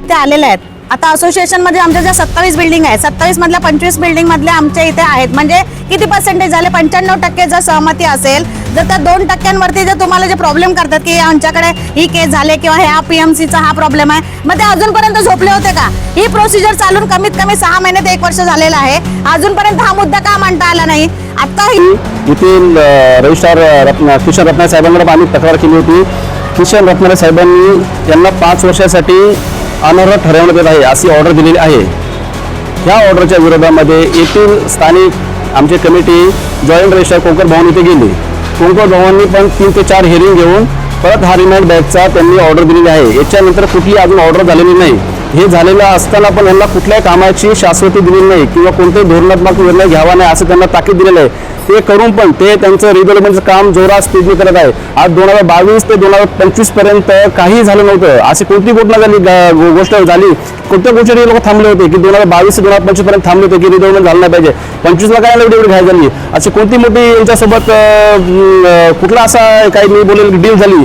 ते आलेले आहेत. आता असोसिएशन मध्ये आमच्या ज्या 27 बिल्डिंग आहे, 27 मधल्या 25 बिल्डिंग मधल्या आमच्या इथे आहेत. म्हणजे किती पर्सेंटेज झाले? 95% जर सहमती असेल, जर त्या 2% जर तुम्हाला जे प्रॉब्लेम करतात की आमच्याकडे ही केस झाले किंवा ह्या पीएमसीचा हा प्रॉब्लेम आहे, मग ते अजूनपर्यंत झोपले होते का? ही प्रोसिजर चालून कमीत कमी 6 महिने ते 1 वर्ष झालेलं आहे. अजूनपर्यंत हा मुद्दा का मांडता आला नाही? आता येथील रजिस्ट्रार किशन रत्नारे साहेबांकडे आम्ही तक्रार केली होती. किशन रत्नारे साहेबांनी यांना 5 वर्षासाठी अनर्ह ठरवण्यात येत आहे अशी ऑर्डर दिलेली आहे. ह्या ऑर्डरच्या विरोधामध्ये येथील स्थानिक आमची कमिटी जॉईंट रजिस्ट्रार कोंकर भवन इथे गेली. कोंकर भवननी पण 3 ते 4 हिअरिंग घेऊन परत हा रिमाइंड बॅकचा त्यांनी ऑर्डर दिलेली आहे. याच्यानंतर कुठली अजून ऑर्डर झालेली नाही. हे झालेलं असताना पण यांना कुठल्याही कामाची शाश्वती दिलेली नाही किंवा कोणतेही धोरणात्मक निर्णय घ्यावा नाही असं त्यांना ताकीद दिलेलं आहे. ते करून पण ते त्यांचं रिडेव्हलपमेंटचं काम जोरात स्पीडने करत आहे. आज 2022 ते 2025 पर्यंत काही झालं नव्हतं. अशी कोणती गोष्ट झाली कोणत्या गोष्टी लोक थांबले होते की 2022 ते 2025 पर्यंत थांबले होते की रिडेव्हलपमेंट झालं नाही पाहिजे? 25 ला काय एवढी घाय झाली? अशी कोणती मोठी यांच्यासोबत कुठला असा काही मी बोलेल डील झाली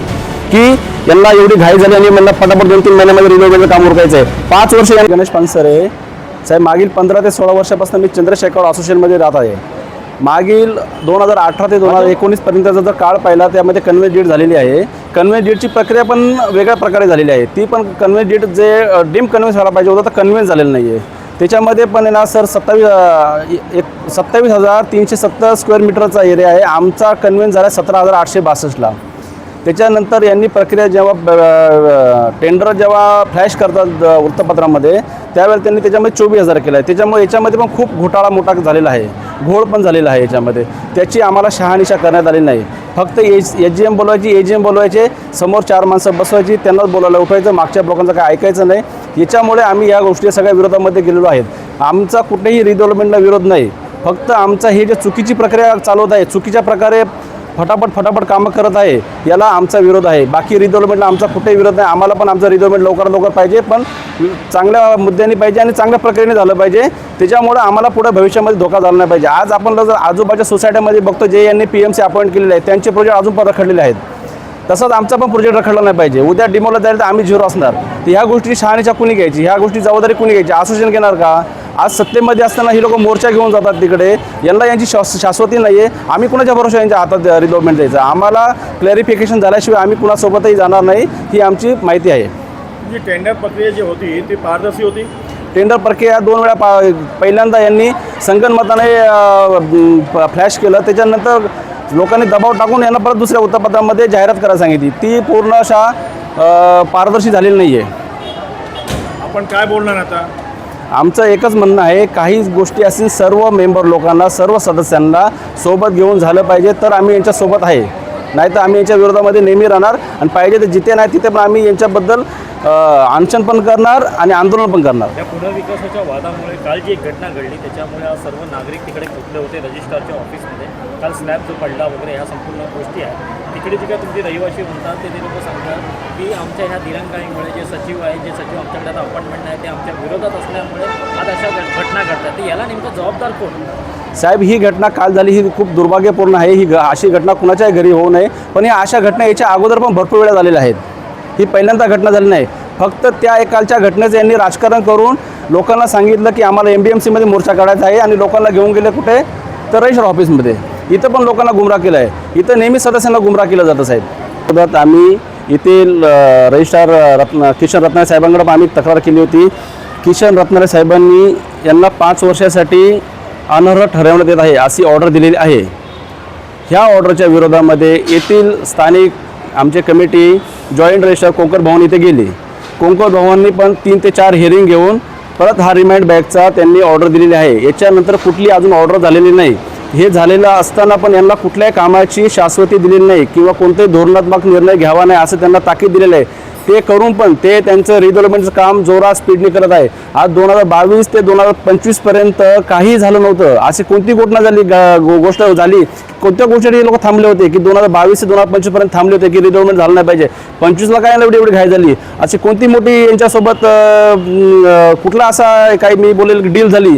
की यांना एवढी घाई झाली आणि मला पटापट 2-3 महिन्यामध्ये रिडेव्हलपमेंटचं काम उरकायचं आहे? 5 वर्ष. गणेश पानसरे साहेब, मागील 15 ते 16 वर्षापासून मी चंद्रशेखर असोसिएशनमध्ये राहत आहे. मागील 2018 ते 2019 पर्यंतचा जर काळ पाहिला त्यामध्ये कन्व्हेन्स डीड झालेली आहे. कन्व्हेन्स डीडची प्रक्रिया पण वेगळ्या प्रकारे झालेली आहे. ती पण कन्व्हेन्स डीड जे डीम कन्व्हेन्स व्हायला पाहिजे होतं तर कन्व्हेन्स झालेलं नाही आहे. त्याच्यामध्ये पण ना सर 27,370 स्क्वेअर मीटरचा एरिया आहे. आमचा कन्व्हेन्स झाला 17,862ला. त्याच्यानंतर यांनी प्रक्रिया जेव्हा टेंडर जेव्हा फ्लॅश करतात वृत्तपत्रामध्ये त्यावेळेला त्यांनी त्याच्यामध्ये 24,000 केलं आहे. त्याच्यामुळे याच्यामध्ये पण खूप घोटाळा मोठा झालेला आहे, घोळ पण झालेला आहे याच्यामध्ये. त्याची आम्हाला शहानिशा करण्यात आली नाही. फक्त एजीएम बोलवायची, एजीएम बोलवायचे, समोर 4 माणसं बसवायची, त्यांनाच बोलायला उठवायचं, मागच्या लोकांचं काय ऐकायचं नाही. याच्यामुळे आम्ही या गोष्टी सगळ्या विरोधामध्ये गेलेलो आहेत. आमचा कुठेही रिडेव्हलपमेंटला विरोध नाही. फक्त आमचा ही जे चुकीची प्रक्रिया चालवत आहे, चुकीच्या प्रकारे फटाफट कामं करत आहे, याला आमचा विरोध आहे. बाकी रिडेव्हलपमेंटला आमचा कुठेही विरोध नाही. आम्हाला पण आमचं रिडेव्हलपमेंट लवकरात लवकर पाहिजे, पण चांगल्या मुद्द्यांनी पाहिजे आणि चांगल्या प्रकारे झालं पाहिजे. त्याच्यामुळे आम्हाला पुढे भविष्यामध्ये धोका झाला नाही पाहिजे. आज आपण जर आजूबाजूच्या सोसायटीमध्ये बघतो जे यांनी पीएमसी अपॉइंट केलेले आहेत त्यांचे प्रोजेक्ट अजून पण रखडलेले आहेत. तसंच आमचा पण प्रोजेक्ट रखडला नाही पाहिजे. उद्या डिमोला जाईल तर आम्ही झिरो असणार. तर ह्या गोष्टी शहानिशा कुणी घ्यायची? ह्या गोष्टी जबाबदारी कुणी घ्यायची? असोसिएशन घेणार का? आज सत्तेमध्ये असताना ही लोक मोर्चा घेऊन जातात तिकडे. यांना यांची शाश्वती नाही आहे. आम्ही कुणाच्या भरोशा यांच्या हातात रिडेव्हलपमेंट द्यायचं? आम्हाला क्लॅरिफिकेशन झाल्याशिवाय आम्ही कुणासोबतही जाणार नाही, ही आमची माहिती आहे. जी टेंडर प्रक्रिया जी होती ती पारदर्शी होती. टेंडर प्रक्रिया 2 वेळा पहिल्यांदा यांनी संगनमताने फ्लॅश केलं. त्याच्यानंतर लोकांनी दबाव टाकून यांना परत दुसऱ्या वृत्तपत्रामध्ये जाहिरात करायला सांगितली. ती पूर्ण अशा पारदर्शी झालेली नाही आहे. आपण काय बोलणार आता? आमचं एकच म्हणणं आहे, काही गोष्टी असतील सर्व मेंबर लोकांना, सर्व सदस्यांना सोबत घेऊन झालं पाहिजे तर आम्ही यांच्यासोबत आहे. नाही तर आम्ही यांच्या विरोधामध्ये नेहमी राहणार आणि पाहिजे तर जिथे नाही तिथे पण आम्ही यांच्याबद्दल अनशन पण करणार आणि आंदोलन पण करणार. या पुनर्विकासाच्या वादामुळे काल जी एक घटना घडली त्याच्यामुळे आज सर्व नागरिक तिकडे पोचले होते रजिस्ट्रारच्या ऑफिसमध्ये. काल स्लॅब जो पडला वगैरे ह्या संपूर्ण गोष्टी आहेत. तिकडे जे काय तुमचे रहिवासी म्हणतात ते लोक सांगतात की आमच्या ह्या दिरंगाईमुळे जे सचिव आहेत, जे सचिव आमच्याकडे आता अपॉइंटमेंट आहे ते आमच्या विरोधात असल्यामुळे आज अशा घटना घडतात. तर याला नेमकं जबाबदार कोण? साहेब, ही घटना काल झाली ही खूप दुर्भाग्यपूर्ण आहे. ही अशी घटना कुणाच्याही घरी होऊ नये. पण या अशा घटना याच्या अगोदर पण भरपूर वेळा झालेल्या आहेत. ही पहिल्यांदा घटना झाली नाही. फक्त त्या एकालच्या घटनेचं यांनी राजकारण करून लोकांना सांगितलं की आम्हाला MBMCमध्ये मोर्चा काढायचा आहे आणि लोकांना घेऊन गेले कुठे तर रजिस्टर ऑफिसमध्ये. इथं पण लोकांना गुमराह केलं आहे. इथं नेहमी सदस्यांना गुमराह केलं जातं साहेब. आम्ही येथील रजिस्ट्रार किशन रत्नारे साहेबांकडे आम्ही तक्रार केली होती. किशन रत्नारे साहेबांनी यांना 5 वर्षासाठी अनर्ह ठरवण्यात येत आहे अशी ऑर्डर दिलेली आहे. ह्या ऑर्डरच्या विरोधामध्ये येथील स्थानिक आमची कमिटी जॉईंट रजिस्ट्रार कोंकर भवन इथे गेली. कोंकर भवननी पण 3 ते 4 हिअरिंग घेऊन परत हा रिमाइंड बॅकचा त्यांनी ऑर्डर दिलेली आहे. याच्यानंतर कुठली अजून ऑर्डर झालेली नाही. हे झालेलं असताना पण यांना कुठल्याही कामाची शाश्वती दिलेली नाही किंवा कोणतेही धोरणात्मक निर्णय घ्यावा नाही असं त्यांना ताकीद दिलेलं आहे. ते करून पण ते त्यांचं रिडेव्हलपमेंटचं काम जोरात स्पीडने करत आहे. आज 2022 ते 2025 पर्यंत काही झालं नव्हतं. अशी कोणती गोष्ट झाली कोणत्या गोष्टी लोक थांबले होते की 2022 ते 2025 पर्यंत थांबले होते की रिडेव्हलपमेंट झालं नाही पाहिजे? 25 ला काय एवढी घाई झाली? अशी कोणती मोठी यांच्यासोबत कुठला असा काही मी बोलेल डील झाली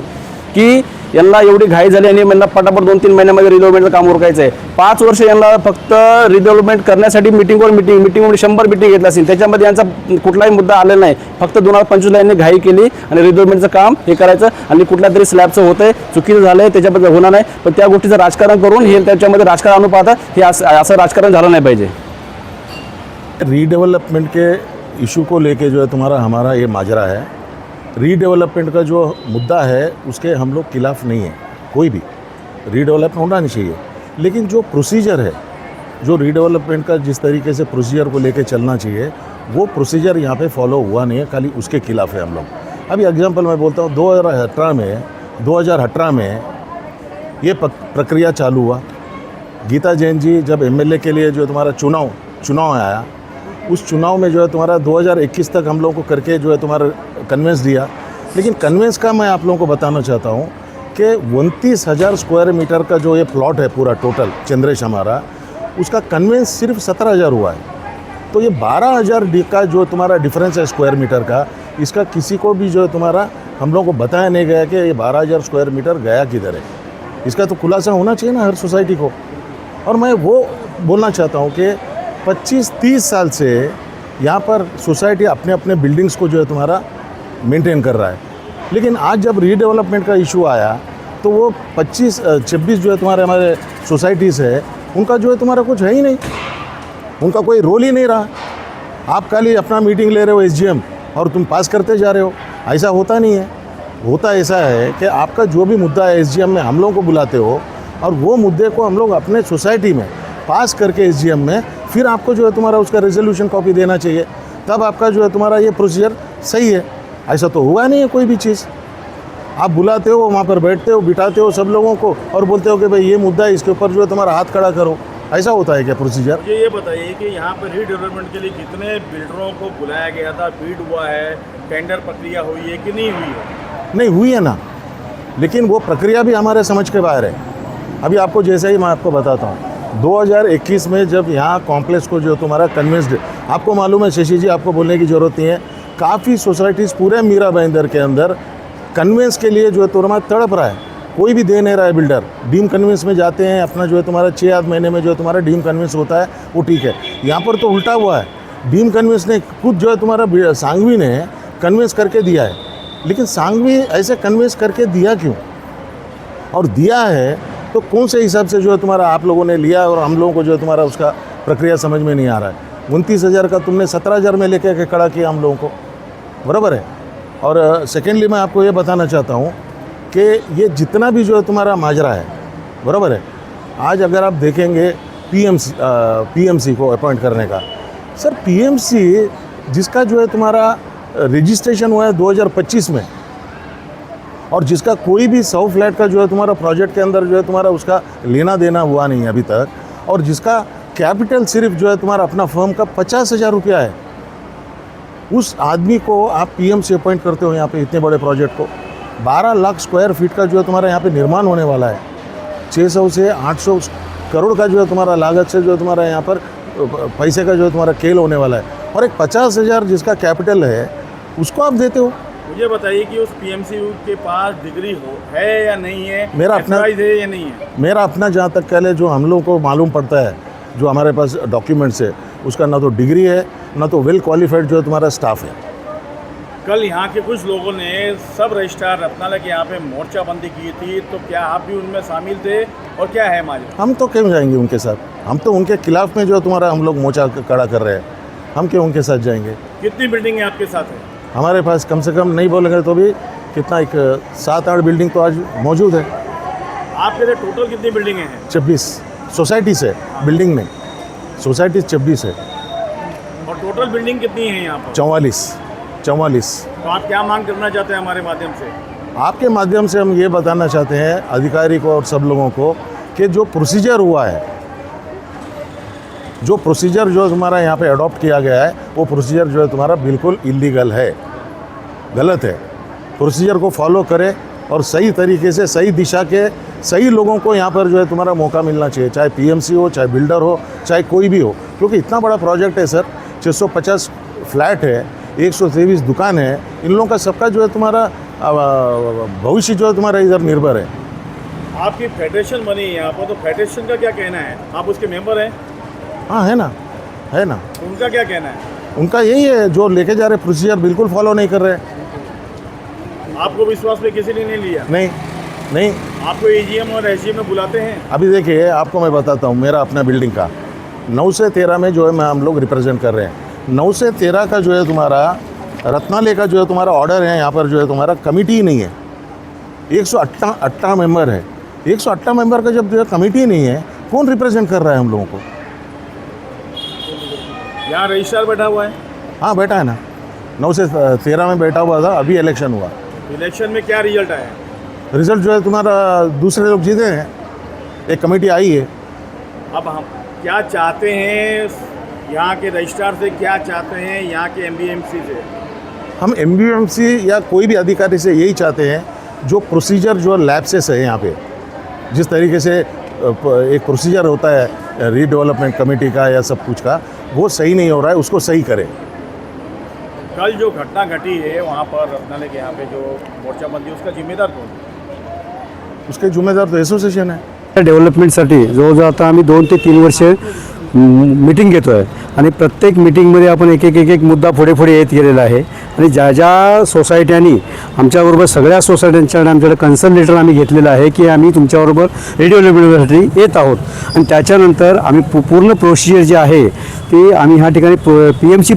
की यांना एवढी घाई झाली आणि यांना पटापट 2-3 महिन्यामध्ये रिडेव्हलपमेंटचं काम उरकायचं आहे. 5 वर्ष यांना फक्त रिडेव्हलपमेंट करण्यासाठी मिटिंगवर मिटिंगमध्ये 100 मिटिंग घेतला असेल, त्याच्यामध्ये यांचा कुठलाही मुद्दा आलेला नाही. फक्त 2025ला यांनी घाई केली आणि रिडेव्हलपमेंटचं काम हे करायचं आणि कुठल्या तरी स्लॅबचं होतंय, चुकीचं झालंय, त्याच्याबद्दल होणार नाही. पण त्या गोष्टीचं राजकारण करून हे त्याच्यामध्ये राजकारण आणू पाहता, हे असं राजकारण झालं नाही पाहिजे. रीडेवलपमेंट के इशू को लेके जो है तुम्हारा हमारा ये माजरा है. रीडेवलपमेंट का जो मुद्दा है उसके हम लोग खिलाफ नहीं है, कोई भी रीडेवलपमेंट होना नहीं चाहिए. लेकिन जो प्रोसीजर है, जो रीडेवलपमेंट का जिस तरीके से प्रोसीजर को लेके चलना चाहिए वो प्रोसीजर यहाँ पे फॉलो हुआ नहीं है, खाली उसके खिलाफ है हम लोग. अभी एग्जांपल मैं बोलता हूँ, 2018 में ये प्रक्रिया चालू हुआ. गीता जैन जी जब एमएलए के लिए जो तुम्हारा चुनाव आया, उस चुनाव में जो है तुम्हारा 2021 तक हम लोगों को करके जो है तुम्हारा कन्वेंस दिया. लेकिन कन्वेंस का मैं आप लोगों को बताना चाहता हूँ कि 29,000 स्क्वायर मीटर का जो ये प्लॉट है पूरा टोटल चंद्रेश हमारा, उसका कन्वेंस सिर्फ 17,000 हुआ है. तो ये 12,000 का जो तुम्हारा डिफरेंस है स्क्वायर मीटर का, इसका किसी को भी जो है तुम्हारा हम लोगों को बताया नहीं गया कि ये 12,000 स्क्वायर मीटर गया किधर है. इसका तो खुलासा होना चाहिए ना हर सोसाइटी को. और मैं वो बोलना चाहता हूँ कि 25-30 साल से यहाँ पर सोसाइटी अपने अपने बिल्डिंग्स को जो है तुम्हारा मेंटेन कर रहा है. लेकिन आज जब रीडेवलपमेंट का इशू आया तो वो 25-26 जो है तुम्हारे हमारे सोसाइटीज़ है, उनका जो है तुम्हारा कुछ है ही नहीं, उनका कोई रोल ही नहीं रहा. आप खाली अपना मीटिंग ले रहे हो एसजीएम और तुम पास करते जा रहे हो. ऐसा होता नहीं है. होता ऐसा है कि आपका जो भी मुद्दा है एसजीएम में हम लोगों को बुलाते हो और वो मुद्दे को हम लोग अपने सोसाइटी में पास करके एसजीएम में फिर आपको जो है तुम्हारा उसका रेजोल्यूशन कॉपी देना चाहिए. तब आपका जो है तुम्हारा ये प्रोसीजर सही है. ऐसा तो हुआ नहीं है कोई भी चीज़. आप बुलाते हो, वहाँ पर बैठते हो, बिठाते हो सब लोगों को और बोलते हो कि भाई ये मुद्दा है, इसके ऊपर जो है तुम्हारा हाथ खड़ा करो. ऐसा होता है क्या प्रोसीजर? मुझे ये बताइए कि यहाँ पर रीडेवलपमेंट के लिए कितने बिल्डरों को बुलाया गया था, बीड हुआ है, टेंडर प्रक्रिया हुई है कि नहीं हुई है? नहीं हुई है ना, लेकिन वो प्रक्रिया भी हमारे समझ के बाहर है. अभी आपको जैसे ही मैं आपको बताता हूँ, 2021 में जब यहाँ कॉम्प्लेक्स को जो तुम्हारा कन्वेंस्ड, आपको मालूम है शशि जी, आपको बोलने की ज़रूरत नहीं है, काफ़ी सोसाइटीज़ पूरे मीरा भाईंदर के अंदर कन्वेंस के लिए जो है तुम्हारा तड़प रहा है. कोई भी दे नहीं रहा है बिल्डर. डीम कन्वेंस में जाते हैं, अपना जो है तुम्हारा 6 महीने में जो है तुम्हारा डीम कन्वेंस होता है, वो ठीक है. यहाँ पर तो उल्टा हुआ है. डीम कन्वेंस ने खुद जो है तुम्हारा सांगवी ने कन्वेंस करके दिया है. लेकिन सांगवी ऐसे कन्वेंस करके दिया क्यों? और दिया है तो कौन से हिसाब से जो है तुम्हारा आप लोगों ने लिया और हम लोगों को जो है तुम्हारा उसका प्रक्रिया समझ में नहीं आ रहा है. 29,000 का तुमने 17,000 में लेकर के खड़ा किया हम लोगों को, बराबर है. और सेकेंडली मैं आपको ये बताना चाहता हूँ कि ये जितना भी जो है तुम्हारा माजरा है, बराबर है, आज अगर आप देखेंगे पीएमसी को अपॉइंट करने का, सर पीएमसी जिसका जो है तुम्हारा रजिस्ट्रेशन हुआ है 2025 में और जिसका कोई भी 100 फ्लैट का जो है तुम्हारा प्रोजेक्ट के अंदर जो है तुम्हारा उसका लेना देना हुआ नहीं है अभी तक, और जिसका कैपिटल सिर्फ जो है तुम्हारा अपना फर्म का 50,000 रुपया है, उस आदमी को आप पीएमसी अपॉइंट करते हो यहाँ पे इतने बड़े प्रोजेक्ट को. 12 लाख स्क्वायर फीट का जो है तुम्हारा यहाँ पे निर्माण होने वाला है. 600 से 800 करोड़ का जो है तुम्हारा लागत से जो है तुम्हारा यहाँ पर पैसे का जो है तुम्हारा खेल होने वाला है. और एक 50,000 जिसका कैपिटल है उसको आप देते हो. मुझे बताइए कि उस पीएमसी के पास डिग्री है या नहीं है, मेरा अपना Authorized है या नहीं है? मेरा अपना जहाँ तक कह ले जो हम लोगों को मालूम पड़ता है, जो हमारे पास डॉक्यूमेंट्स है, उसका ना तो डिग्री है ना तो वेल क्वालिफाइड जो है तुम्हारा स्टाफ है. कल यहाँ के कुछ लोगों ने सब रजिस्ट्रार रत्नालय के यहाँ पे मोर्चाबंदी की थी, तो क्या आप भी उनमें शामिल थे और क्या है माजरा? हम तो क्यों जाएंगे उनके साथ? हम तो उनके खिलाफ में जो तुम्हारा हम लोग मोर्चा खड़ा कर रहे हैं, हम क्यों उनके साथ जाएंगे? कितनी बिल्डिंग है आपके साथ है? हमारे पास कम से कम नहीं बोलेंगे तो भी कितना, एक 7-8 बिल्डिंग तो आज मौजूद है. आपके लिए टोटल कितनी बिल्डिंगें हैं? 26 सोसाइटीज़ है, बिल्डिंग में सोसाइटीज़ 26 है. और टोटल बिल्डिंग कितनी है यहाँ पर? 44. तो आप क्या मांग करना चाहते हैं हमारे माध्यम से? आपके माध्यम से हम ये बताना चाहते हैं अधिकारी को और सब लोगों को कि जो प्रोसीजर हुआ है, जो प्रोसीजर जो हमारा यहाँ पे अडॉप्ट किया गया है, वो प्रोसीजर जो है तुम्हारा बिल्कुल इलीगल है, गलत है. प्रोसीजर को फॉलो करें और सही तरीके से सही दिशा के सही लोगों को यहाँ पर जो है तुम्हारा मौका मिलना चाहिए, चाहे पीएमसी हो, चाहे बिल्डर हो, चाहे कोई भी हो. क्योंकि इतना बड़ा प्रोजेक्ट है सर, 650 फ्लैट है, 123 दुकान है, इन लोगों का सबका जो है तुम्हारा भविष्य जो है तुम्हारा इधर निर्भर है. आपकी फेडरेशन बनी है यहाँ पर, तो फेडरेशन का क्या कहना है? आप उसके मेंबर हैं, हाँ है ना, है ना। उनका क्या कहना है? उनका यही है, जो लेके जा रहे प्रोसीजर बिल्कुल फॉलो नहीं कर रहे। आपको विश्वास में किसी ने नहीं लिया? नहीं नहीं। आपको एजीएम और एसजीएम में बुलाते हैं? अभी देखिए, आपको मैं बताता हूँ, मेरा अपना बिल्डिंग का 9 से 13 में जो है मैं हम लोग रिप्रेजेंट कर रहे हैं। 9 से 13 का जो है तुम्हारा रत्नालय का जो है तुम्हारा ऑर्डर है, यहाँ पर जो है तुम्हारा कमिटी ही नहीं है। 108 मेंबर है। 108 मेंबर का जब जो है कमिटी नहीं है, कौन रिप्रेजेंट कर रहा है हम लोगों को? यहाँ रजिस्ट्रार बैठा हुआ है? हाँ बैठा है ना, 9 से 13 में बैठा हुआ था। अभी इलेक्शन हुआ, इलेक्शन में क्या रिजल्ट आया? रिजल्ट जो है तुम्हारा दूसरे लोग जीते हैं, एक कमेटी आई है। अब हम क्या चाहते हैं यहाँ के रजिस्ट्रार से, क्या चाहते हैं यहाँ के एमबीएमसी से? हम एमबीएमसी या कोई भी अधिकारी से यही चाहते हैं, जो प्रोसीजर जो लैप्सेस है यहाँ पे, जिस तरीके से एक प्रोसीजर होता है रीडेवलपमेंट कमेटी का या सब कुछ का, वो सही नहीं हो रहा है, उसको सही करें। कल जो घटना घटी है वहाँ पर रत्नालय के यहाँ पे जो मोर्चाबंदी, उसका जिम्मेदार कौन है? उसके जिम्मेदार तो एसोसिएशन है। डेव्हलपमेंटसाठी जवळजवळ आता आम्ही 2 ते 3 वर्ष मीटिंग घेतो आहे आणि प्रत्येक मीटिंगमध्ये आपण एक एक मुद्दा पुढे येत गेलेला आहे आणि ज्या ज्या सोसायट्यांनी आमच्याबरोबर सगळ्या सोसायट्यांच्याकडे आमच्याकडे कन्सर्न लेटर आम्ही घेतलेलं आहे की आम्ही तुमच्याबरोबर रेडिओ येत आहोत आणि त्याच्यानंतर आम्ही पूर्ण प्रोसिजर जी आहे ती आम्ही ह्या ठिकाणी PMC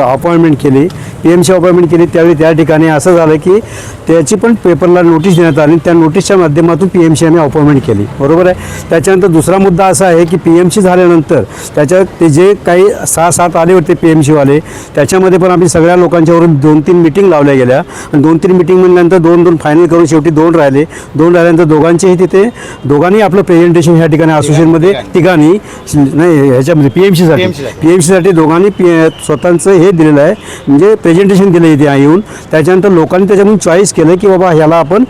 अपॉइंटमेंट केली. PMC अपॉइंटमेंट केली त्यावेळी त्या ठिकाणी असं झालं की त्याची पण पेपरला नोटीस देण्यात आली. त्या नोटीसच्या माध्यमातून PMC आम्ही अपॉइंटमेंट केली, बरोबर आहे. त्याच्यानंतर दुसरा मुद्दा असा आहे की PMC झाल्यानंतर त्याच्यात ते जे काही 6-7 आले होते PMC वाले, त्याच्यामध्ये पण आम्ही सगळ्या लोकांच्यावरून 2-3 मीटिंग लावल्या गेल्या आणि 2-3 मीटिंग म्हणल्यानंतर 2 फायनल करून शेवटी 2 राहिले. 2 राहिल्यानंतर दोघांचेही तिथे दोघांनी आपलं प्रेझेंटेशन ह्या ठिकाणी असोसिएशनमध्ये तिघांनी नाही ह्याच्यामध्ये PMCसाठी दोघांनी स्वतःचं हे दिलेलं आहे, म्हणजे प्रेझेंटेशन दिलं इथे येऊन. त्याच्यानंतर लोकांनी त्याच्यामधून चॉईस केलं की बाबा ह्याला आपण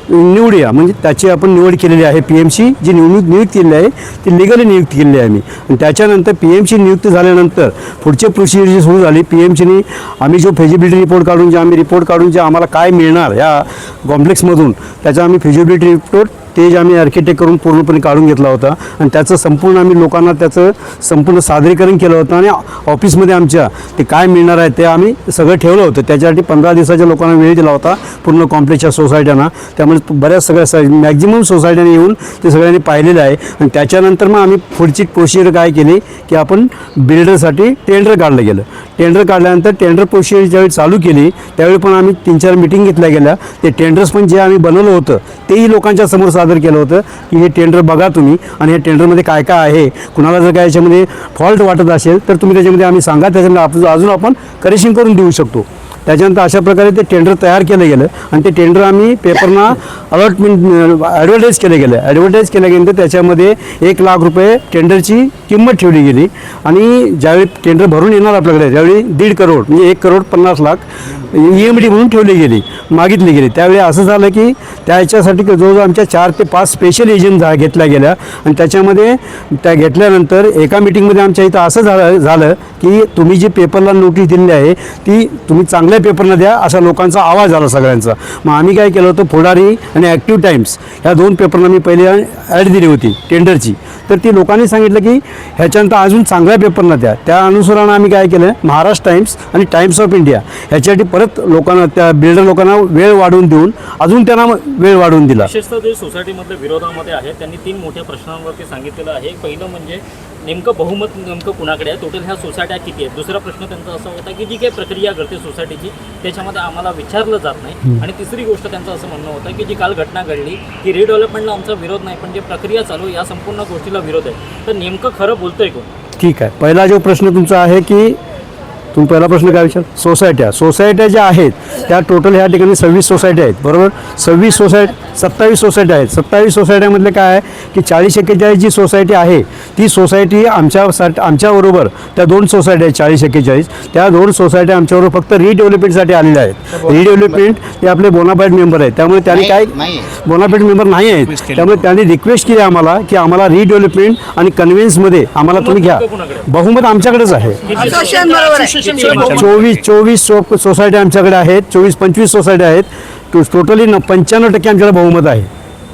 निवडूया, म्हणजे त्याची आपण निवड केलेली आहे. PMC जी नियुक्ती केलेली आहे ती लिगली नियुक्ती केलेली आहे आम्ही. आणि त्याच्यानंतर PMC नियुक्ती झाल्यानंतर पुढचे प्रोसिजर जी सुरू झाली, PMCनी आम्ही जो फिजिबिलिटी रिपोर्ट काढून जे आम्हाला काय मिळणार या कॉम्प्लेक्समधून, त्याचा आम्ही फिजिबिलिटी रिपोर्ट ते जे आम्ही आर्किटेक्ट करून पूर्णपणे काढून घेतला होता आणि त्याचं संपूर्ण आम्ही लोकांना त्याचं संपूर्ण सादरीकरण केलं होतं आणि ऑफिसमध्ये आमच्या ते काय मिळणार आहे ते आम्ही सगळं ठेवलं होतं. त्याच्यासाठी 15 दिवसाच्या लोकांना वेळ दिला होता पूर्ण कॉम्प्लेक्सच्या सोसायट्यांना. त्यामुळे बऱ्याच सगळ्या मॅक्झिमम सोसायट्यांनी येऊन ते सगळ्यांनी पाहिलेलं आहे. आणि त्याच्यानंतर मग आम्ही पुढची प्रोसिजर काय केली की आपण बिल्डरसाठी टेंडर काढलं गेलं. टेंडर काढल्यानंतर टेंडर प्रोसिजर ज्यावेळी चालू केली त्यावेळी पण आम्ही 3-4 मीटिंग घेतल्या गेल्या. ते टेंडर्स पण जे आम्ही बनवलं होतं तेही लोकांच्या समोर सादर केलं होतं की हे टेंडर बघा तुम्ही आणि हे टेंडरमध्ये काय काय आहे, कुणाला जर काय याच्यामध्ये फॉल्ट वाटत असेल तर तुम्ही त्याच्यामध्ये आम्ही सांगा, त्याच्यामध्ये अजून आपण करेक्शन करून देऊ शकतो. त्याच्यानंतर अशा प्रकारे ते टेंडर तयार केलं गेलं आणि ते टेंडर आम्ही पेपरना ॲडव्हर्टाईज केल्यानंतर त्याच्यामध्ये 1 लाख रुपये टेंडरची किंमत ठेवली गेली. आणि ज्यावेळी टेंडर भरून येणार आपल्याकडे त्यावेळी 1.5 करोड म्हणजे 1,50,00,000 EMD म्हणून ठेवली गेली, मागितली गेली. त्यावेळी असं झालं की त्याच्यासाठी जवळजवळ आमच्या 4 ते 5 स्पेशल एजंट घेतल्या गेल्या आणि त्याच्यामध्ये त्या घेतल्यानंतर एका मिटिंगमध्ये आमच्या इथं असं झालं की तुम्ही जी पेपरला नोटीस दिलेली आहे ती तुम्ही चांगल्या पेपरला द्या, असा लोकांचा आवाज आला सगळ्यांचा. मग आम्ही काय केलं होतं, पुढारी आणि ॲक्टिव्ह टाइम्स ह्या 2 पेपरला मी पहिले ॲड दिली होती टेंडरची. तर ती लोकांनी सांगितलं की ह्याच्यानंतर अजून चांगल्या पेपरला द्या. त्या अनुसारानं आम्ही काय केलं, महाराष्ट्र टाइम्स आणि टाइम्स ऑफ इंडिया ह्याच्यासाठी परत लोकांना, त्या बिल्डर लोकांना वेळ वाढवून देऊन अजून त्यांना वेळ वाढवून दिला. विशेषतः जे सोसायटीमधल्या विरोधामध्ये आहे त्यांनी 3 मोठ्या प्रश्नांवरती सांगितलेलं आहे. पहिलं म्हणजे नेमकं बहुमत नेमकं कुणाकडे आहे, टोटल ह्या सोसायट्या किती आहेत. दुसरा प्रश्न त्यांचा असा होता की जी काही प्रक्रिया घडते सोसायटीची त्याच्यामध्ये आम्हाला विचारलं जात नाही. आणि तिसरी गोष्ट त्यांचं असं म्हणणं होतं की जी काल घटना घडली की रिडेव्हलपमेंटला आमचा विरोध नाही, पण जे प्रक्रिया चालू या संपूर्ण गोष्टीला विरोध आहे. तर नेमकं खरं बोलतोय कोण? ठीक आहे, पहिला जो प्रश्न तुमचा आहे की तुम्ही पहिला प्रश्न काय विचार, सोसायट्या ज्या आहेत त्या टोटल ह्या ठिकाणी 26 सोसायट्या आहेत, बरोबर. 27 सोसायट्या आहेत. 27 सोसायट्यामधले काय आहे की 40-41 जी सोसायटी आहे ती सोसायटी आमच्याबरोबर त्या 2 सोसायट्या आहेत 40-41, त्या 2 सोसायट्या आमच्याबरोबर फक्त रिडेव्हलपमेंटसाठी आलेल्या आहेत. रिडेव्हलपमेंट ते आपले बोनाफाईड मेंबर आहेत, त्यामुळे त्यांनी काय बोनाफाईड मेंबर नाही आहेत, त्यामुळे त्यांनी रिक्वेस्ट केली आम्हाला की आम्हाला रिडेव्हलपमेंट आणि कन्व्हेन्समध्ये आम्हाला तुम्ही घ्या. बहुमत आमच्याकडेच आहे. 24 सोसायट्या आमच्याकडे आहेत, 24-25 सोसायट्या आहेत. टोटली 95% आमच्याकडे बहुमत आहे.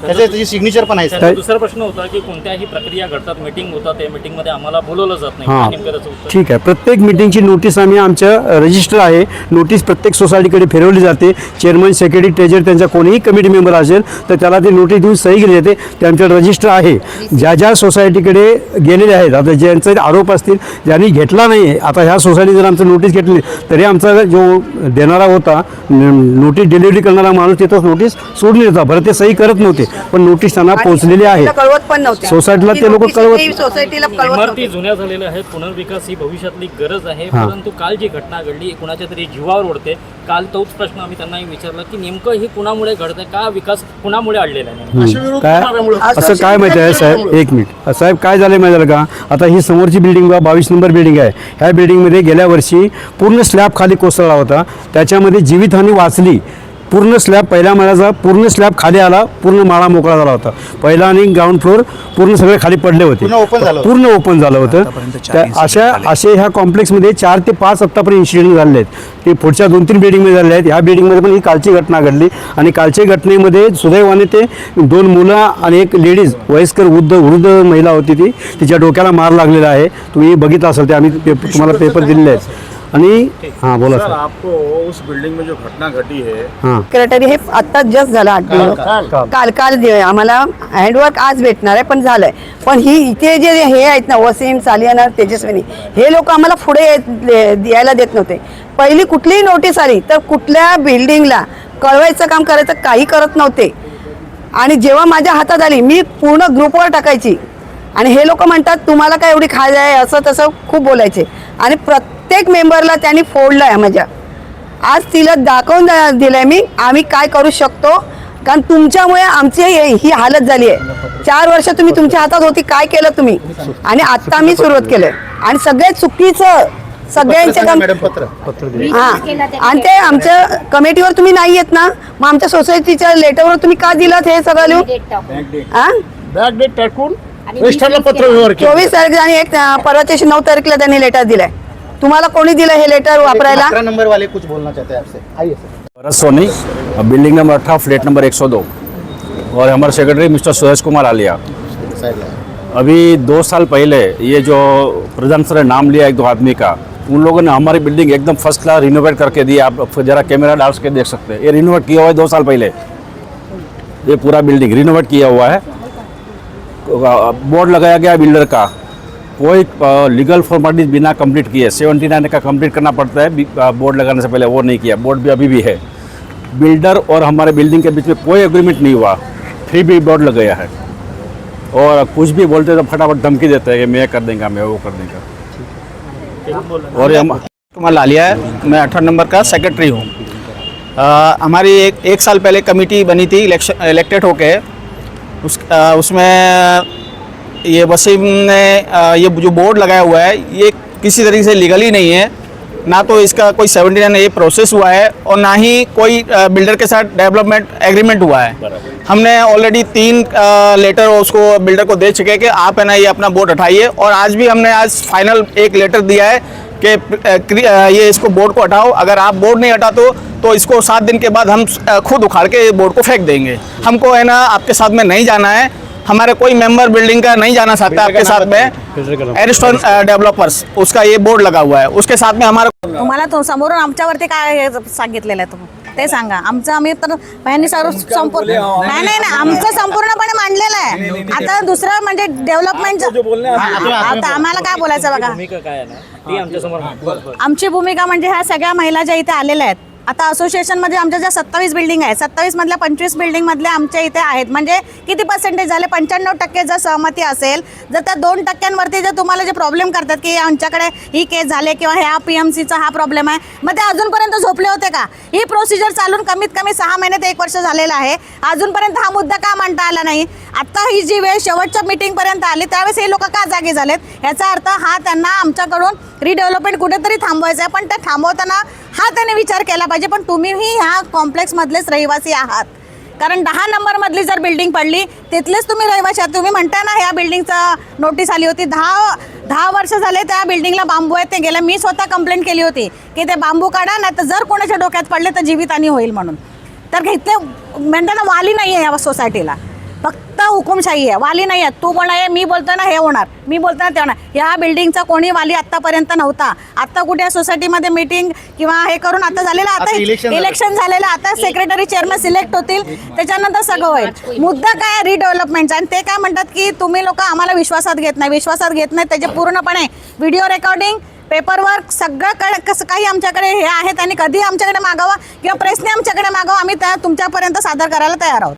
त्याची सिग्नेचर पण आहे सर. त्याचा दुसरा प्रश्न होता की कोणत्याही प्रक्रिया घडतात, मीटिंग होतात, त्या मीटिंगमध्ये आम्हाला बोलवलं जात नाही. हां. नेमकं त्याचं उत्तर ठीक आहे. प्रत्येक मिटिंगची नोटीस आम्ही आमच्या रजिस्टर आहे, नोटीस प्रत्येक सोसायटीकडे फिरवली जाते. चेअरमन, सेक्रेटरी, ट्रेजर त्यांचा कोणीही कमिटी मेंबर असेल तर त्याला ती नोटीस देऊन सही केली जाते. ते आमच्या रजिस्टर आहे. ज्या ज्या सोसायटीकडे गेलेले आहेत, आता ज्यांचे आरोप असतील, ज्यांनी घेतला नाही आहे, आता ह्या सोसायटी जर आमचं नोटीस घेतली तरी आमचा जो देणारा होता, नोटीस डिलिव्हरी करणारा माणूस तिथंच नोटीस सोडली होता. बरं ते सही करत नव्हते, पण नोटीस त्यांना पोहोचलेली आहे. कळवत पण नव्हते सोसायटीला ते लोक कळवत. सोसायटीला कळवत इमारती नव्हते. जुन्या झालेल्या आहेत, पुनर्विकास ही भविष्यातली गरज आहे. हां. परंतु काल जी घटना घडली कुणाच्या तरी जीवावर ओढते. काल तोच प्रश्न आम्ही त्यांनाही विचारला की नेमकं हे कुणामुळे घडतंय, का विकास कुणामुळे अडलेला आहे. काय असं काय माहिती आहे साहेब, एक मिनिट साहेब, काय झालं माहिती आहे का, आता ही समोरची बिल्डिंग 22 नंबर बिल्डिंग आहे. ह्या बिल्डिंगमध्ये गेल्या वर्षी पूर्ण स्लॅब खाली कोसळला होता. त्याच्यामध्ये जीवितहानी वाचली. पूर्ण स्लॅब, पहिल्या माळ्याचा पूर्ण स्लॅब खाली आला, पूर्ण माळा मोकळा झाला होता. पहिला आणि ग्राउंड फ्लोअर पूर्ण सगळे खाली पडले होते, पूर्ण ओपन झालं होतं. असे ह्या कॉम्प्लेक्समध्ये 4 ते 5 आत्तापर्यंत इन्सिडेंट झाले आहेत. ते पुढच्या 2-3 बिल्डिंगमध्ये झाले आहेत. ह्या बिल्डिंगमध्ये पण ही कालची घटना घडली आणि कालच्या घटनेमध्ये सुदैवाने ते 2 मुलं आणि एक लेडीज, वयस्कर वृद्ध महिला होती, तिच्या डोक्याला मार लागलेला आहे. तुम्ही बघितलं असेल, ते आम्ही तुम्हाला पेपर दिलेले आहेत. आणि हां बोला सर, सर. आपको उस बिल्डिंग में जो घटना घटी है, हां सेक्रेटरी हे आता जस्ट झालं 8 दिवस काल आम्हाला हँडवर्क आज भेटणार आहे, पण झालंय. पण ही इथे जे हे आहेत ना, वसीम, सालियाना, तेजस्विनी, हे लोक आम्हाला पुढे द्यायला देत नव्हते. पहिली कुठलीही नोटीस आली तर कुठल्या बिल्डिंगला कळवायचं काम करायचं, काही करत नव्हते. आणि जेव्हा माझ्या हातात आली, मी पूर्ण ग्रुपवर टाकायची आणि हे लोक म्हणतात तुम्हाला काय एवढी खाय आहे, असं तसं खूप बोलायचे. आणि प्रत्येक मेंबरला त्यांनी फोडलं आहे माझ्या. आज तिला दाखवून दिलंय मी आम्ही काय करू शकतो, कारण तुमच्यामुळे आमची ही हालत झाली आहे. 4 वर्ष तुम्ही तुमच्या हातात होती, काय केलं तुम्ही, आणि आता मी सुरुवात केलंय. आणि सगळ्यात चुकीचं सगळ्यांचे काम हां, आणि ते आमच्या कमिटीवर तुम्ही नाही येत ना, मग आमच्या सोसायटीच्या लेटरवर तुम्ही का दिलात हे सगळं लिहून? हां, बॅक डेट टाकून रजिस्टरला पत्र व्यवहार केला. 24 तारीख आणि एक परवाच्या 9 तारीखला त्यांनी लेटर दिलाय. तुम्हाला कोणी दिलं हे लेटर वापरायला? 11 नंबर वाले कुछ बोलना चाहते हैं आपसे, आइए sir. Bharat Soni, building number 18, flat number 102, और हमारे सेक्रेटरी मिस्टर सूरज कुमार आलिया. अभी 2 साल पहले ये जो प्रधान सर ने नाम लिया 1-2 आदमी का, उन लोगों ने हमारी बिल्डिंग एकदम फर्स्ट क्लास रिनोवेट करके दी. आप जरा कैमरा डाल के देख सकते हैं. ये रिनोवेट किया हुआ है 2 साल पहले. ये पूरा बिल्डिंग रिनोवेट किया हुआ है. बोर्ड लगाया गया बिल्डर का, कोई लीगल फॉर्मेलिटीज बिना कंप्लीट किए 79 का कंप्लीट करना पड़ता है बोर्ड लगाने से पहले, वो नहीं किया. बोर्ड भी अभी भी है. बिल्डर और हमारे बिल्डिंग के बीच में कोई एग्रीमेंट नहीं हुआ, फिर भी बोर्ड लग गया है. और कुछ भी बोलते तो फटाफट धमकी देते हैं कि मैं कर देंगे, मैं वो कर देंगे. और हम कुमार लालिया है, मैं 18 नंबर का सेक्रेटरी हूँ. हमारी एक साल पहले कमेटी बनी थी इलेक्टेड होके. उसमें ये वसीम ने ये जो बोर्ड लगाया हुआ है, ये किसी तरीके से लीगली नहीं है. ना तो इसका कोई 79 ये प्रोसेस हुआ है और ना ही कोई बिल्डर के साथ डेवलपमेंट एग्रीमेंट हुआ है. हमने ऑलरेडी 3 लेटर उसको बिल्डर को दे चुके हैं कि आप है ना ये अपना बोर्ड हटाइए. और आज भी हमने आज फाइनल एक लेटर दिया है कि ये इसको बोर्ड को हटाओ. अगर आप बोर्ड नहीं हटा तो इसको 7 दिन के बाद हम खुद उखाड़ के बोर्ड को फेंक देंगे. हमको है ना आपके साथ में नहीं जाना है. हमारे कोई मेंबर बिल्डिंग का नहीं जाना चाहता आपके साथ में. एरिस्टोन डेवलपर्स, उसका ये बोर्ड लगा हुआ है. उसके साथ में हमारा तुम्हाला तो समोरून आमच्यावरती काय हे सांगितलेलं आहे तुम्ही ते सांगा. आमचं आम्ही तर यांनी सर्व संपूर्ण नाही आमचं संपूर्णपणे मांडलेलं आहे. आता दुसरं म्हणजे डेव्हलपमेंट, आता आम्हाला काय बोलायचं बघा. भूमिका काय आहे ना ती आमच्यासमोर. आमची भूमिका म्हणजे ह्या सगळ्या महिला ज्या इथे आलेल्या आहेत, आता असोसिएशनमध्ये आमच्या ज्या 27 बिल्डिंग आहे, 27 मधल्या 25 बिल्डिंग मधल्या आमच्या इथे आहेत. म्हणजे किती पर्सेंटेज झाले? 95% जर सहमती असेल, जर त्या 2% जर तुम्हाला जे प्रॉब्लेम करतात की आमच्याकडे ही केस झाले किंवा ह्या PMCचा हा प्रॉब्लेम आहे, मग ते अजूनपर्यंत झोपले होते का? ही प्रोसिजर चालून कमीत कमी 6 महिने ते 1 वर्ष झालेलं आहे. अजूनपर्यंत हा मुद्दा का मांडता आला नाही? आता ही जी वेळ शेवटच्या मीटिंगपर्यंत आली त्यावेळेस हे लोक का जागे झालेत? याचा अर्थ हा त्यांना आमच्याकडून रिडेव्हलपमेंट कुठेतरी थांबवायचं आहे. पण ते थांबवताना हा त्याने विचार केला पाहिजे. पण तुम्हीही ह्या कॉम्प्लेक्समधलेच रहिवासी आहात, कारण 10 नंबरमधली जर बिल्डिंग पडली तिथलेच तुम्ही रहिवासी आहात. तुम्ही म्हणता ना ह्या बिल्डिंगचा नोटीस आली होती, 10 वर्ष झाले त्या बिल्डिंगला बांबू आहेत. ते गेलं, मी स्वतः कंप्लेंट केली होती की ते बांबू काढा, नाही तर जर कोणाच्या डोक्यात पडले तर जीवितहानी होईल म्हणून. तर इथे म्हणताना वाली नाही आहे या सोसायटीला. फक्त हुकुमशाही आहे, वाली नाही आहे. तू बोलणार मी बोलतोय ना हे होणार, मी बोलतोय ना ते होणार. ह्या बिल्डिंगचा कोणी वाली आतापर्यंत नव्हता. आता कुठे सोसायटीमध्ये मीटिंग किंवा हे करून आता झालेलं, आता इलेक्शन झालेलं, आता सेक्रेटरी चेअरमन सिलेक्ट होतील, त्याच्यानंतर सगळं होईल. मुद्दा काय रिडेव्हलपमेंटचा, आणि ते काय म्हणतात की तुम्ही लोक आम्हाला विश्वासात घेत नाही. त्याचे पूर्णपणे व्हिडिओ रेकॉर्डिंग, पेपरवर्क सगळं कसं काही आमच्याकडे हे आहे. त्यांनी कधी आमच्याकडे मागावा किंवा प्रेसने आमच्याकडे मागावा, आम्ही त्या तुमच्यापर्यंत सादर करायला तयार आहोत.